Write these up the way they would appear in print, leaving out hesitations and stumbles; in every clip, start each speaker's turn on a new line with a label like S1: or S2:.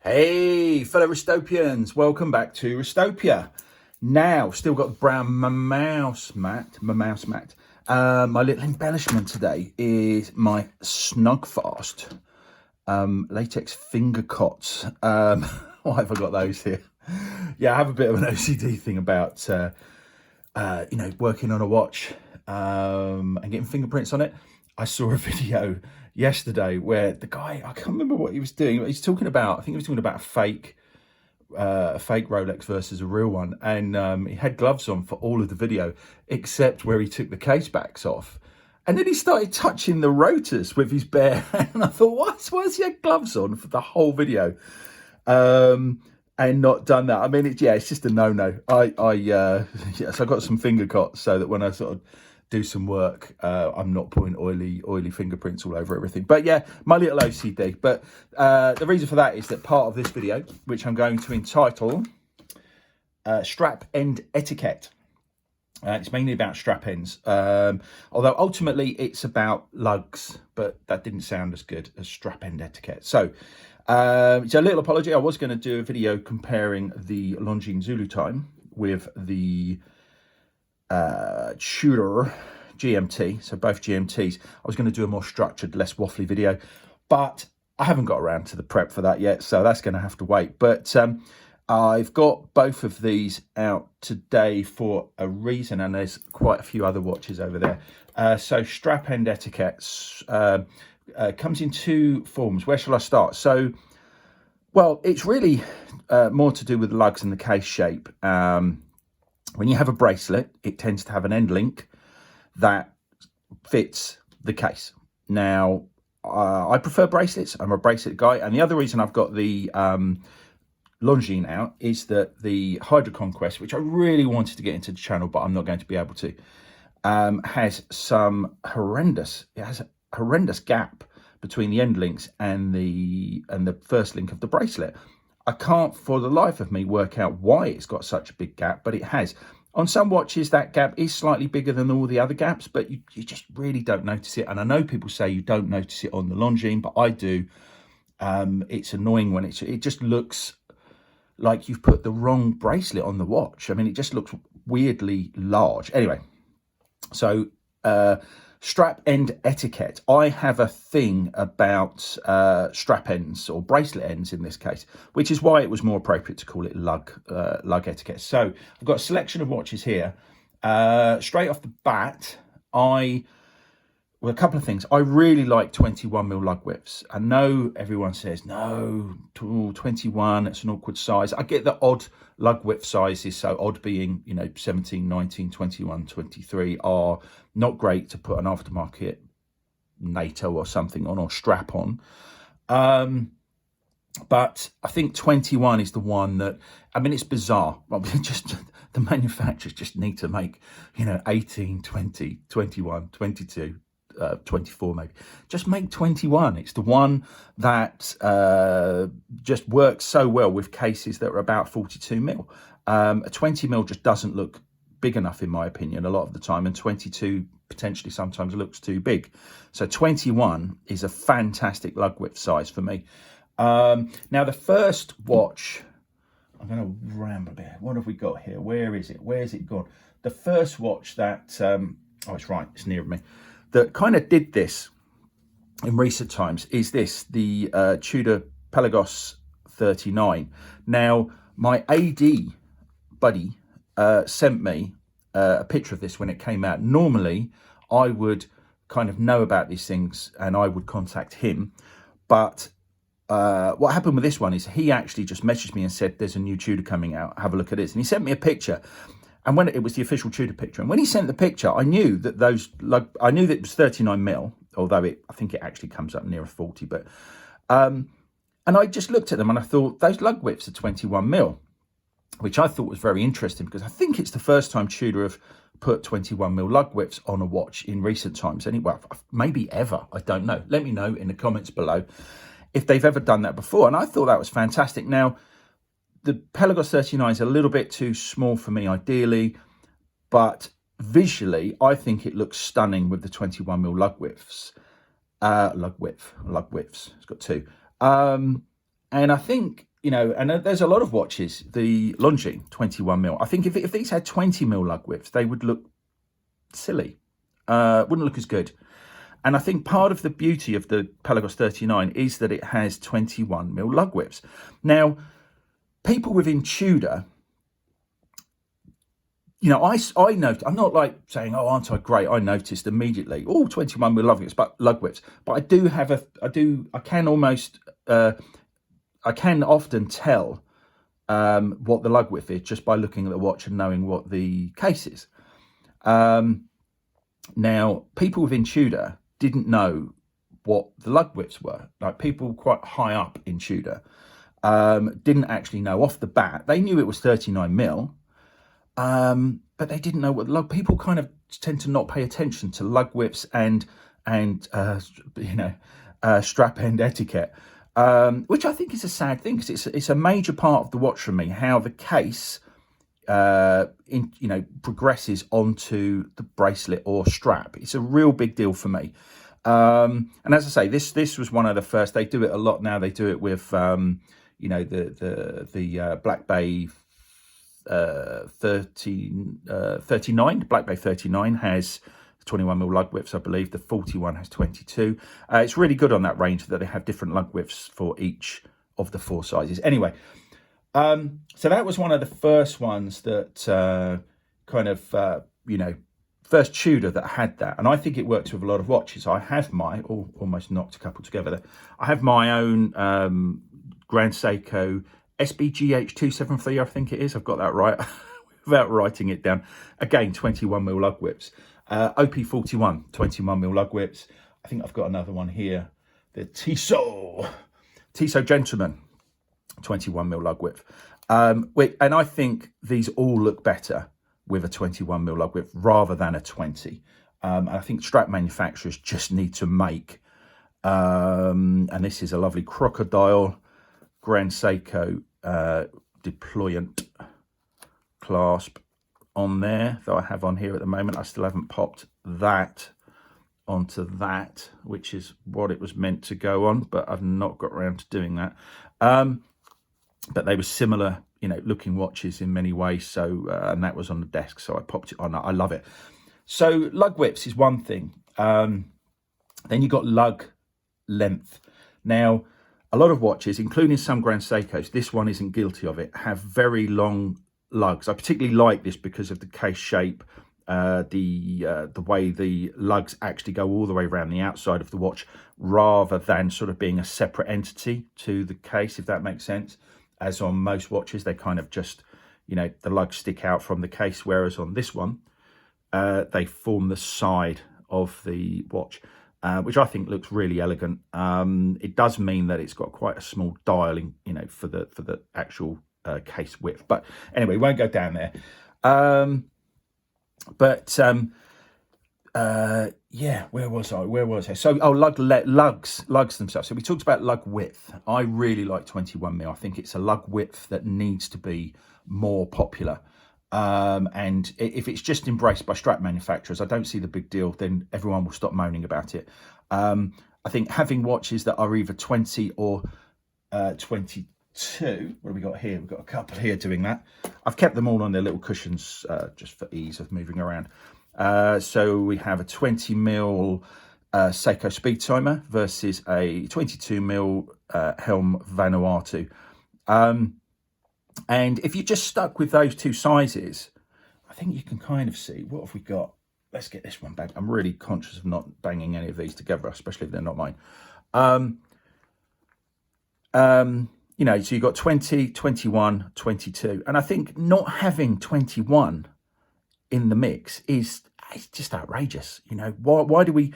S1: Hey, fellow Restopians, welcome back to Restopia. Now, still got the brown mouse mat. My little embellishment today is my Snugfast latex finger cots. Why have I got those here? Yeah, I have a bit of an OCD thing about, working on a watch and getting fingerprints on it. I saw a video yesterday where the guy, I can't remember what he was doing. He's talking about, I think he was talking about a fake Rolex versus a real one. And he had gloves on for all of the video, except where he took the case backs off. And then he started touching the rotors with his bare hand. And I thought, what? Why has he had gloves on for the whole video? And not done that. I mean, it's just a no-no. Yes, I got some finger cots so that when I sort of do some work, I'm not putting oily fingerprints all over everything. But yeah, my little OCD. But the reason for that is that part of this video, which I'm going to entitle Strap End Etiquette. It's mainly about strap ends, although ultimately it's about lugs, but that didn't sound as good as strap end etiquette. So a little apology. I was going to do a video comparing the Longines Zulu time with the Tudor GMT, so both GMTs. I was going to do a more structured, less waffly video, but I haven't got around to the prep for that yet, so that's going to have to wait. But I've got both of these out today for a reason, and there's quite a few other watches over there. So strap end etiquette comes in two forms. Where shall I start? So, well, it's really more to do with the lugs and the case shape. When you have a bracelet, it tends to have an end link that fits the case. Now, I prefer bracelets. I'm a bracelet guy. And the other reason I've got the Longines out is that the Hydra Conquest, which I really wanted to get into the channel, but I'm not going to be able to, has a horrendous gap between the end links and the first link of the bracelet. I can't for the life of me work out why it's got such a big gap, but it has. On some watches, that gap is slightly bigger than all the other gaps, but you just really don't notice it. And I know people say you don't notice it on the Longines, but I do. It's annoying when it just looks like you've put the wrong bracelet on the watch. I mean, it just looks weirdly large. Anyway, so strap end etiquette. I have a thing about strap ends, or bracelet ends in this case, which is why it was more appropriate to call it lug etiquette. So I've got a selection of watches here. Straight off the bat, well, a couple of things. I really like 21mm lug widths. I know everyone says, no, 21, it's an awkward size. I get the odd lug width sizes, so odd being, 17, 19, 21, 23 are not great to put an aftermarket NATO or something on, or strap on. But I think 21 is the one that, I mean, it's bizarre. Just the manufacturers just need to make, 18, 20, 21, 22, 24 maybe. Just make 21. It's the one that just works so well with cases that are about 42mm. A 20mm just doesn't look big enough in my opinion a lot of the time, and 22 potentially sometimes looks too big. So 21 is a fantastic lug width size for me. Now the first watch, I'm going to ramble a bit. What have we got here? Where is it? Where's it gone? The first watch that oh, it's right, it's near me, that kind of did this in recent times is this, the Tudor Pelagos 39. Now, my AD buddy sent me a picture of this when it came out. Normally, I would kind of know about these things and I would contact him. But what happened with this one is he actually just messaged me and said, there's a new Tudor coming out, have a look at this. And he sent me a picture. And when it was the official Tudor picture, and when he sent the picture, I knew that I knew that it was 39mm, although I think it actually comes up near a 40. But and I just looked at them and I thought those lug widths are 21mm, which I thought was very interesting because I think it's the first time Tudor have put 21mm lug widths on a watch in recent times. Anyway, maybe ever. I don't know. Let me know in the comments below if they've ever done that before. And I thought that was fantastic. Now, the Pelagos 39 is a little bit too small for me, ideally, but visually, I think it looks stunning with the 21mm lug widths. Lug widths. It's got two. And I think and there's a lot of watches, the Longines 21mm. I think if these had 20mm lug widths, they would look silly. Wouldn't look as good. And I think part of the beauty of the Pelagos 39 is that it has 21mm lug widths. Now, people within Tudor, I noticed, I'm not like saying, oh, aren't I great? I noticed immediately, 21mm lug widths. But I can often tell what the lug width is just by looking at the watch and knowing what the case is. Now, people within Tudor didn't know what the lug widths were. Like, people quite high up in Tudor didn't actually know off the bat. They knew it was 39mm, but they didn't know what the lug. People kind of tend to not pay attention to lug widths and strap end etiquette, which I think is a sad thing, because it's a major part of the watch for me, how the case progresses onto the bracelet or strap. It's a real big deal for me. And as I say, this was one of the first. They do it a lot now. They do it with the Black Bay 39. Black Bay 39 has 21mm lug widths, I believe. The 41 has 22. It's really good on that range that they have different lug widths for each of the 4 sizes. Anyway, so that was one of the first ones that first Tudor that had that. And I think it works with a lot of watches. I have almost knocked a couple together there. I have my own Grand Seiko SBGH 273, I think it is. I've got that right without writing it down. Again, 21mm lug widths. OP41, 21mm lug widths. I think I've got another one here. The TSO Gentleman, 21mm lug width. And I think these all look better with a 21mm lug width rather than a 20. And I think strap manufacturers just need to make, and this is a lovely crocodile Grand Seiko deployant clasp on there that I have on here at the moment. I still haven't popped that onto that, which is what it was meant to go on, but I've not got around to doing that. But they were similar, looking watches in many ways. So, and that was on the desk, so I popped it on. I love it. So lug widths is one thing. Then you got lug length. Now, a lot of watches, including some Grand Seikos, this one isn't guilty of it, have very long lugs. I particularly like this because of the case shape, the way the lugs actually go all the way around the outside of the watch, rather than sort of being a separate entity to the case, if that makes sense. As on most watches, they kind of just, the lugs stick out from the case, whereas on this one, they form the side of the watch, which I think looks really elegant. It does mean that it's got quite a small dialing, for the actual case width. But anyway, won't go down there. Yeah, where was I? So, lugs themselves. So we talked about lug width. I really like 21mm. I think it's a lug width that needs to be more popular. And if it's just embraced by strap manufacturers, I don't see the big deal. Then everyone will stop moaning about it. I think having watches that are either 20 or 22. What have we got here? We've got a couple here doing that. I've kept them all on their little cushions just for ease of moving around. So we have a 20mm Seiko speed timer versus a 22mm Helm Vanuatu. And if you're just stuck with those two sizes, I think you can kind of see, what have we got? Let's get this one back. I'm really conscious of not banging any of these together, especially if they're not mine. So you've got 20, 21, 22. And I think not having 21 in the mix is just outrageous. Why do we,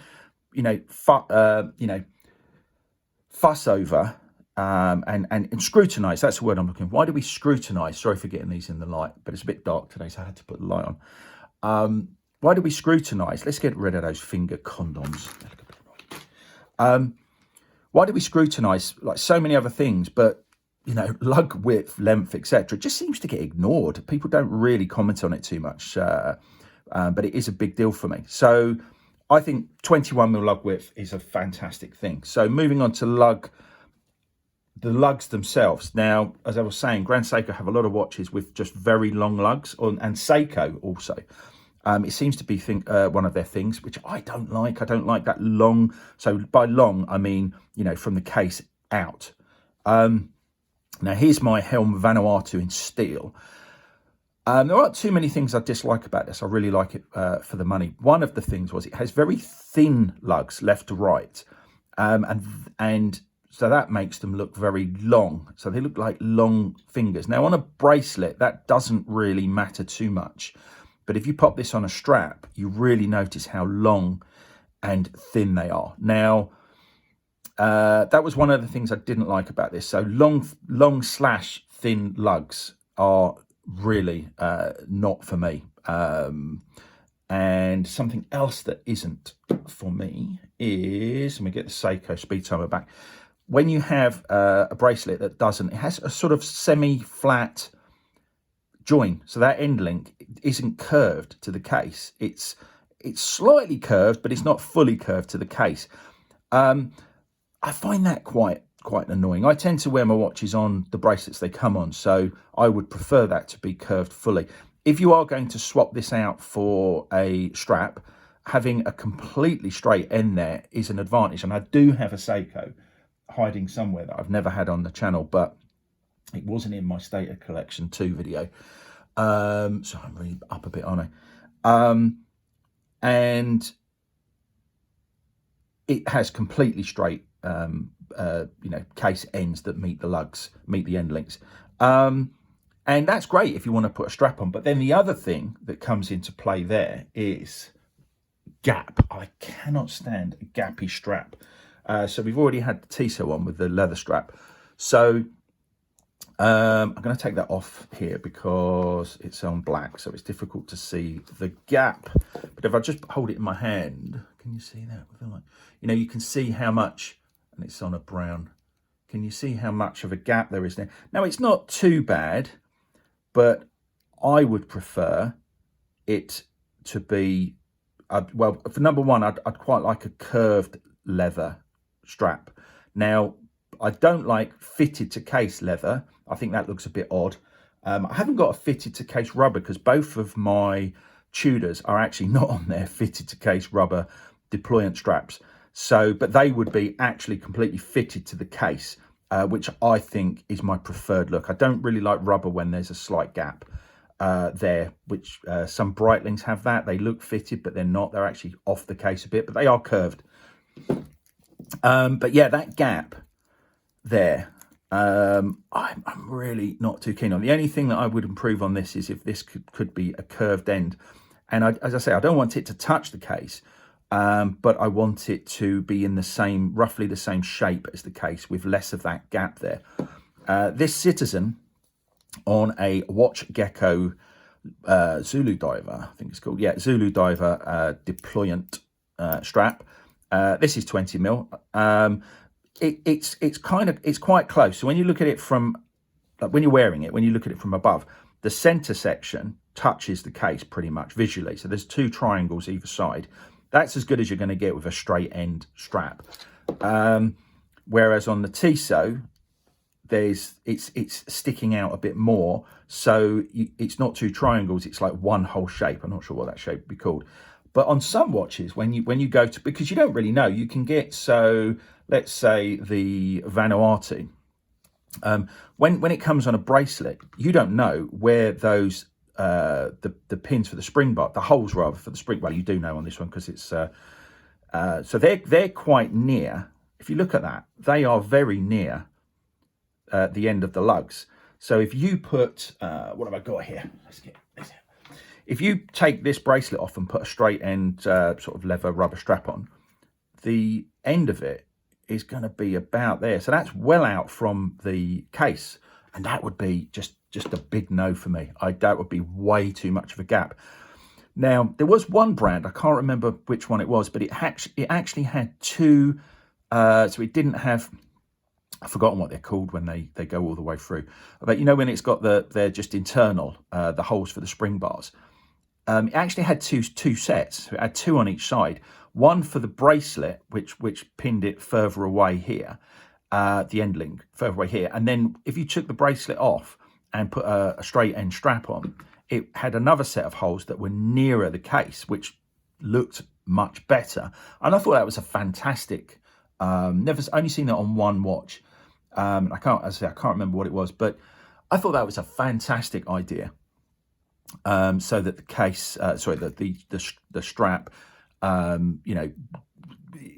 S1: fuss over and scrutinize? That's the word I'm looking for. Why do we scrutinize? Sorry for getting these in the light, but it's a bit dark today, so I had to put the light on. Why do we scrutinize? Let's get rid of those finger condoms. Why do we scrutinize like so many other things, but lug width, length, etc. just seems to get ignored. People don't really comment on it too much, but it is a big deal for me. So I think 21mm lug width is a fantastic thing. So moving on to lug the lugs themselves. Now, as I was saying, Grand Seiko have a lot of watches with just very long lugs, and Seiko also. It seems to be one of their things, which I don't like. I don't like that long. So by long, I mean, you know, from the case out. Now, here's my Helm Vanuatu in steel. There aren't too many things I dislike about this. I really like it for the money. One of the things was it has very thin lugs left to right. And so that makes them look very long. So they look like long fingers. Now, on a bracelet, that doesn't really matter too much. But if you pop this on a strap, you really notice how long and thin they are. Now, that was one of the things I didn't like about this. So long slash thin lugs are really not for me. And something else that isn't for me is, let me get the Seiko speed timer back. When you have a bracelet that doesn't, it has a sort of semi-flat join, so that end link isn't curved to the case. It's slightly curved, but it's not fully curved to the case. I find that quite annoying. I tend to wear my watches on the bracelets they come on, so I would prefer that to be curved fully. If you are going to swap this out for a strap, having a completely straight end there is an advantage. And I do have a Seiko hiding somewhere that I've never had on the channel, but it wasn't in my State of Collection 2 video. So I'm really up a bit, aren't I? And it has completely straight, you know, case ends that meet the lugs, meet the end links. And that's great if you want to put a strap on. But then the other thing that comes into play there is gap. I cannot stand a gappy strap. So we've already had the TSO on with the leather strap. So I'm going to take that off here because it's on black, so it's difficult to see the gap. But if I just hold it in my hand, can you see that with the light? You know, you can see how much, and it's on a brown. Can you see how much of a gap there is there? Now, it's not too bad, but I would prefer it to be, well, for number one, I'd quite like a curved leather strap. Now, I don't like fitted to case leather. I think that looks a bit odd. I haven't got a fitted to case rubber because both of my Tudors are actually not on their fitted to case rubber deployant straps. So, but they would be actually completely fitted to the case, which I think is my preferred look. I don't really like rubber when there's a slight gap there, which some Breitlings have that. They look fitted, but they're not. They're actually off the case a bit, but they are curved. But yeah, that gap there, I'm really not too keen on. The only thing that I would improve on this is if this could be a curved end. And as I say, I don't want it to touch the case, but I want it to be in the same, roughly the same shape as the case with less of that gap there. This Citizen on a Watch Gecko Zulu Diver, I think it's called. Yeah, Zulu Diver deployant strap. This is 20 mil. It's quite close. So when you look at it from, like when you're wearing it, when you look at it from above, the center section touches the case pretty much visually. So there's two triangles either side. That's as good as you're going to get with a straight end strap. Whereas on the TSO, it's sticking out a bit more. So it's not two triangles. It's like one whole shape. I'm not sure what that shape would be called. But on some watches, when you go to, because you don't really know, you can get, so let's say the Vanuatu, when it comes on a bracelet, you don't know where those the pins for the spring bar, the holes rather for the spring. Well, you do know on this one because it's so they're quite near. If you look at that, they are very near the end of the lugs. So if you put what have I got here? Let's get this. If you take this bracelet off and put a straight end sort of leather rubber strap on, the end of it is going to be about there. So that's well out from the case. And that would be just a big no for me. That would be way too much of a gap. Now, there was one brand, I can't remember which one it was, but it actually had two, so it didn't have, I've forgotten what they're called when they go all the way through. But you know when it's got they're just internal, the holes for the spring bars. It actually had two sets. It had two on each side. One for the bracelet, which pinned it further away here, the end link further away here. And then if you took the bracelet off and put a straight end strap on, it had another set of holes that were nearer the case, which looked much better. And I thought that was a fantastic, only seen that on one watch. I can't remember what it was, but I thought that was a fantastic idea. So that the case, the strap,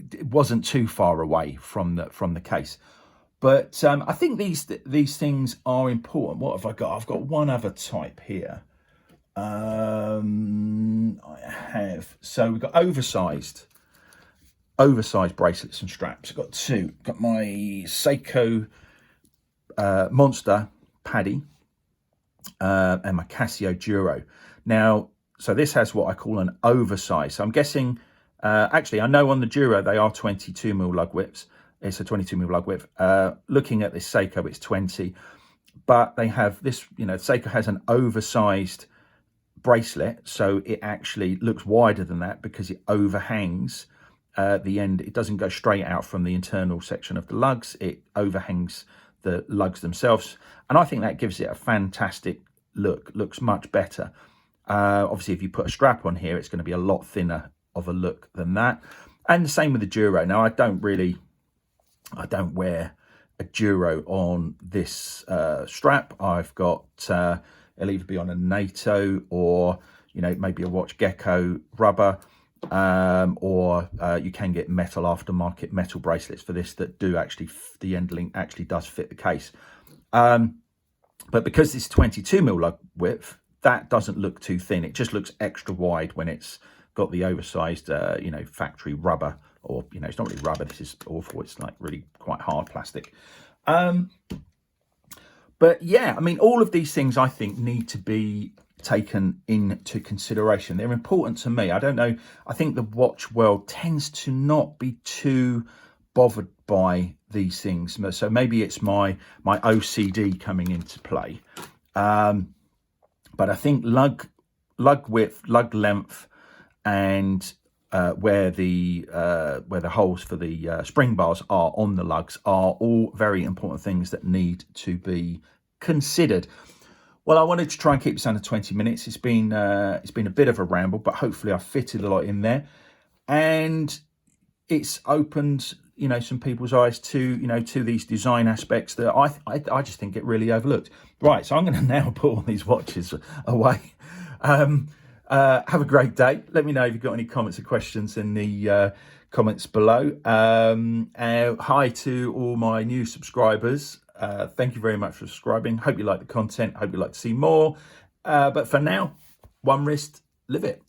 S1: it wasn't too far away from the case. But I think these things are important. What have I got? I've got one other type here. I have, so we've got oversized bracelets and straps. I've got two. Got my Seiko Monster Paddy and my Casio Duro. Now, so this has what I call an oversized. So I'm guessing, actually, I know on the Duro they are 22mm lug widths. It's a 22mm lug width. Looking at this Seiko, it's 20, but they have this. Seiko has an oversized bracelet, so it actually looks wider than that because it overhangs the end. It doesn't go straight out from the internal section of the lugs. It overhangs the lugs themselves, and I think that gives it a fantastic look. Looks much better. Obviously, if you put a strap on here, it's going to be a lot thinner of a look than that. And the same with the Duro. Now, I don't wear a Duro on this strap. I've got it'll either be on a NATO or maybe a Watch Gecko rubber, or you can get metal aftermarket metal bracelets for this that do actually, the end link actually does fit the case. But because it's 22mm lug width, that doesn't look too thin. It just looks extra wide when it's got the oversized factory rubber, or it's not really rubber. This is awful. It's like really quite hard plastic. But yeah, I mean, all of these things I think need to be taken into consideration. They're important to me. I don't know. I think the watch world tends to not be too bothered by these things. So maybe it's my OCD coming into play. But I think lug width, lug length, and where the holes for the spring bars are on the lugs are all very important things that need to be considered. Well, I wanted to try and keep this under 20 minutes. It's been a bit of a ramble, but hopefully I've fitted a lot in there, and it's opened some people's eyes to to these design aspects that I just think get really overlooked. Right, so I'm going to now put all these watches away. Have a great day. Let me know if you've got any comments or questions in the comments below. Hi to all my new subscribers. Thank you very much for subscribing. Hope you like the content. Hope you like to see more. But for now, one wrist, live it.